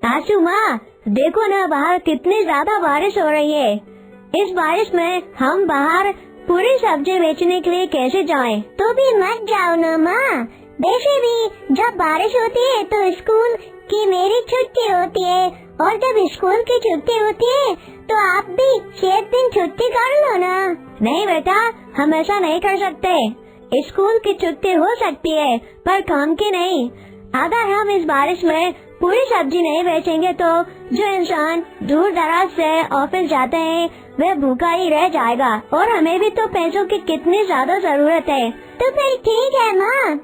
सासू माँ, देखो ना बाहर कितनी ज्यादा बारिश हो रही है। इस बारिश में हम बाहर पूरी सब्जी बेचने के लिए कैसे जाएं? तो भी मत जाओ ना माँ। वैसे भी जब बारिश होती है तो स्कूल की मेरी छुट्टी होती है, और जब स्कूल की छुट्टी होती है तो आप भी 6 दिन छुट्टी कर लो ना। नहीं बेटा, हम ऐसा नहीं कर सकते। स्कूल की छुट्टी हो सकती है पर काम की नहीं। अगर हम इस बारिश में पूरी सब्जी नहीं बेचेंगे तो जो इंसान दूर दराज से ऑफिस जाते हैं वह भूखा ही रह जाएगा, और हमें भी तो पैसों की कितनी ज्यादा जरूरत है। तो फिर ठीक है माँ,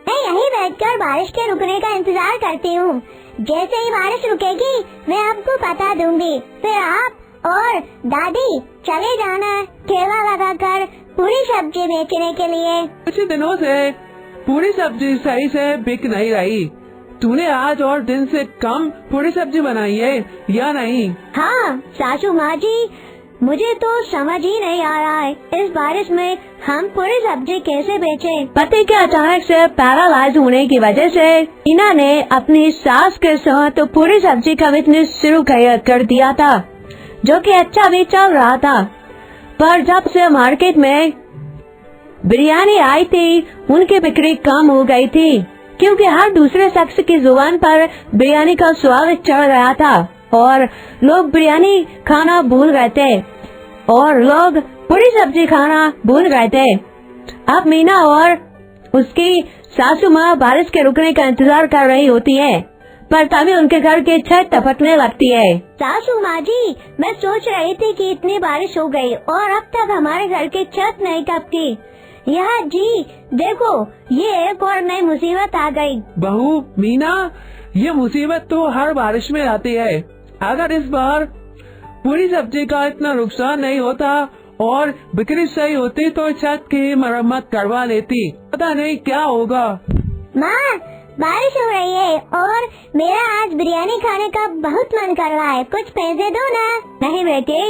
मैं यहीं बैठकर बारिश के रुकने का इंतजार करती हूँ। जैसे ही बारिश रुकेगी मैं आपको बता दूंगी, फिर आप और दादी चले जाना ठेला लगाकर पूरी सब्जी बेचने के लिए। कुछ दिनों से पूरी सब्जी सही से बिक नहीं रही। तूने आज और दिन से कम पूरी सब्जी बनाई है या नहीं? हाँ सासू माँ जी, मुझे तो समझ ही नहीं आ रहा है इस बारिश में हम पूरी सब्जी कैसे बेचें। पति के अचानक से पैरालाइज होने की वजह से मीना ने अपनी सास के साथ तो पूरी सब्जी का बिजनेस शुरू कर दिया था, जो कि अच्छा भी चल रहा था। पर जब से मार्केट में बिरयानी आई थी उनकी बिक्री कम हो गई थी, क्योंकि हर दूसरे शख्स की जुबान पर बिरयानी का स्वाद चढ़ गया था और लोग बिरयानी खाना भूल गए थे और लोग पूरी सब्जी खाना भूल गए थे। अब मीना और उसकी सासू माँ बारिश के रुकने का इंतजार कर रही होती है, पर तभी उनके घर की छत टपकने लगती है। सासू माँ जी, मैं सोच रही थी कि इतनी बारिश हो गई और अब तक हमारे घर की छत नहीं टपकी। यहाँ जी देखो, ये एक और नई मुसीबत आ गई। बहू मीना, ये मुसीबत तो हर बारिश में आती है। अगर इस बार पूरी सब्जी का इतना नुकसान नहीं होता और बिक्री सही होती तो छत की मरम्मत करवा लेती। पता नहीं क्या होगा। माँ, बारिश हो रही है और मेरा आज बिरयानी खाने का बहुत मन कर रहा है, कुछ पैसे दो ना। नहीं बेटे,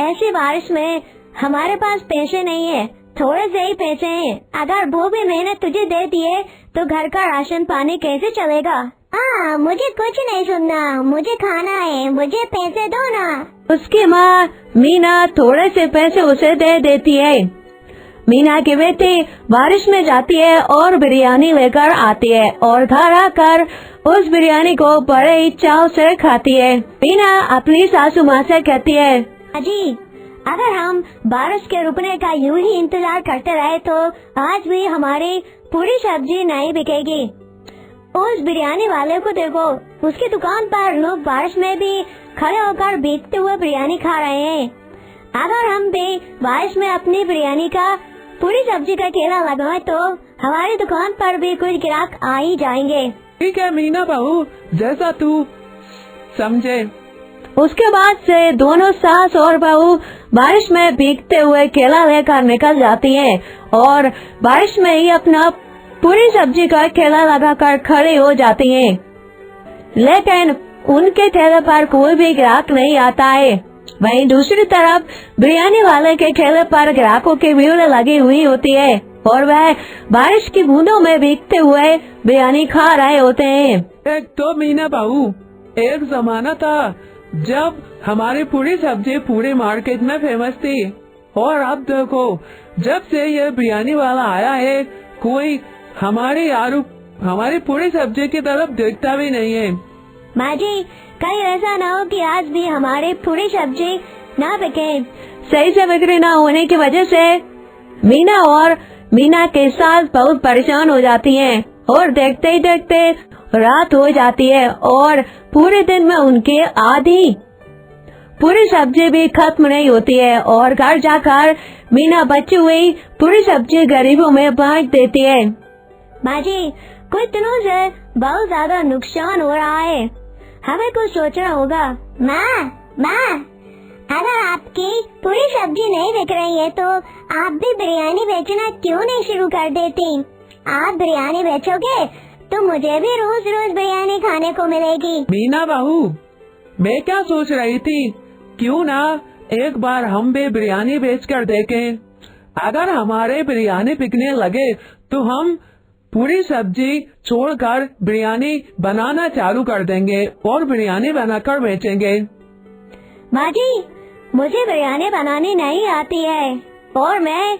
ऐसी बारिश में हमारे पास पैसे नहीं है, थोड़े से ही पैसे हैं। अगर वो भी मैंने तुझे दे दिए तो घर का राशन पानी कैसे चलेगा? मुझे कुछ नहीं सुनना, मुझे खाना है, मुझे पैसे दो ना। उसकी माँ मीना थोड़े से पैसे उसे दे देती है। मीना की बेटी बारिश में जाती है और बिरयानी लेकर आती है और घर आकर उस बिरयानी को बड़े ही चाव से खाती है। मीना अपनी सासू माँ से कहती है, अजी अगर हम बारिश के रुकने का यूं ही इंतजार करते रहे तो आज भी हमारी पूरी सब्जी नहीं बिकेगी। उस बिरयानी वाले को देखो, उसकी दुकान पर लोग बारिश में भी खड़े होकर भीगते हुए बिरयानी खा रहे हैं। अगर हम भी बारिश में अपनी बिरयानी का पूरी सब्जी का ठेला लगाए तो हमारी दुकान पर भी कुछ ग्राहक आ ही जाएंगे। ठीक है मीना बहू, जैसा तू समझे। उसके बाद से दोनों सास और बहू बारिश में भीगते हुए केला लेकर निकल जाती हैं और बारिश में ही अपना पूरी सब्जी का ठेला लगाकर खड़े हो जाती हैं। लेकिन उनके ठेले पर कोई भी ग्राहक नहीं आता है। वहीं दूसरी तरफ बिरयानी वाले के ठेले पर ग्राहकों की भीड़ लगी हुई होती है और वह बारिश की बूंदों में भीगते हुए बिरयानी खा रहे होते हैं। एक तो मीना बहू, एक जमाना था जब हमारी पूरी सब्जी पूरे मार्केट में फेमस थी, और अब देखो जब से ये बिरयानी वाला आया है कोई हमारी पूरी सब्जी की तरफ देखता भी नहीं है। माँ जी, कहीं ऐसा ना हो कि आज भी हमारी पूरी सब्जी ना बिके। सही से बिक्री ना होने की वजह से मीना और मीना के सास बहुत परेशान हो जाती हैं और देखते ही देखते रात हो जाती है और पूरे दिन में उनके आधी पूरी सब्जी भी खत्म नहीं होती है और घर जाकर मीना बची हुई पूरी सब्जी गरीबों में बांट देती है। माँ जी, कुछ दिनों से बहुत ज्यादा नुकसान हो रहा है, हमें कुछ सोचना होगा। माँ, अगर आपकी पूरी सब्जी नहीं बिक रही है तो आप भी बिरयानी बेचना क्यों नहीं शुरू कर देती? आप बिरयानी बेचोगे तो मुझे भी रोज रोज बिरयानी खाने को मिलेगी। मीना बहू, मैं क्या सोच रही थी, क्यों ना एक बार हम भी बिरयानी बेच कर देखें। अगर हमारे बिरयानी बिकने लगे तो हम पूरी सब्जी छोड़कर बिरयानी बनाना चालू कर देंगे और बिरयानी बनाकर बेचेंगे। माँ जी, मुझे बिरयानी बनानी नहीं आती है और मैं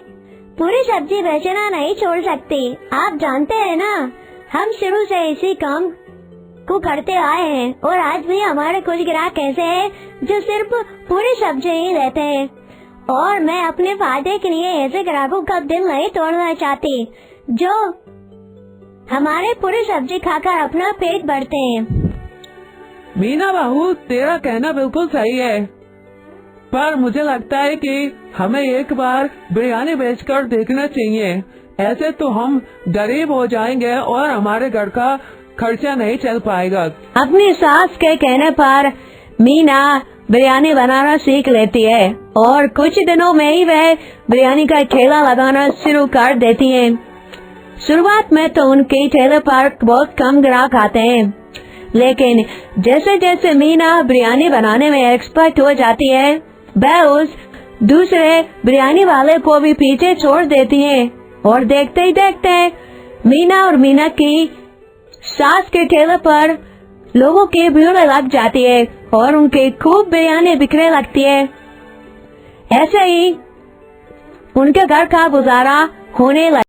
पूरी सब्जी बेचना नहीं छोड़ सकती। आप जानते हैं ना, हम शुरू से इसी काम को करते आए हैं और आज भी हमारे कुछ ग्राहक ऐसे हैं जो सिर्फ पूरी सब्जी ही लेते हैं और मैं अपने फायदे के लिए ऐसे ग्राहकों का दिल नहीं तोड़ना चाहती जो हमारे पूरी सब्जी खाकर अपना पेट भरते हैं। मीना बहू, तेरा कहना बिल्कुल सही है, पर मुझे लगता है कि हमें एक बार बिरयानी बेचकर देखना चाहिए। ऐसे तो हम गरीब हो जाएंगे और हमारे घर का खर्चा नहीं चल पाएगा। अपनी सास के कहने पर मीना बिरयानी बनाना सीख लेती है और कुछ दिनों में ही वह बिरयानी का ठेला लगाना शुरू कर देती है। शुरुआत में तो उनके ठेले पर बहुत कम ग्राहक आते हैं, लेकिन जैसे जैसे मीना बिरयानी बनाने में एक्सपर्ट हो जाती है, वह उस दूसरे बिरयानी वाले को भी पीछे छोड़ देती है और देखते ही देखते मीना और मीना की सास के ठेले पर लोगों की भीड़ लग जाती है और उनके खूब बिरयानी बिकने लगती है। ऐसे ही उनके घर का गुजारा होने लगा।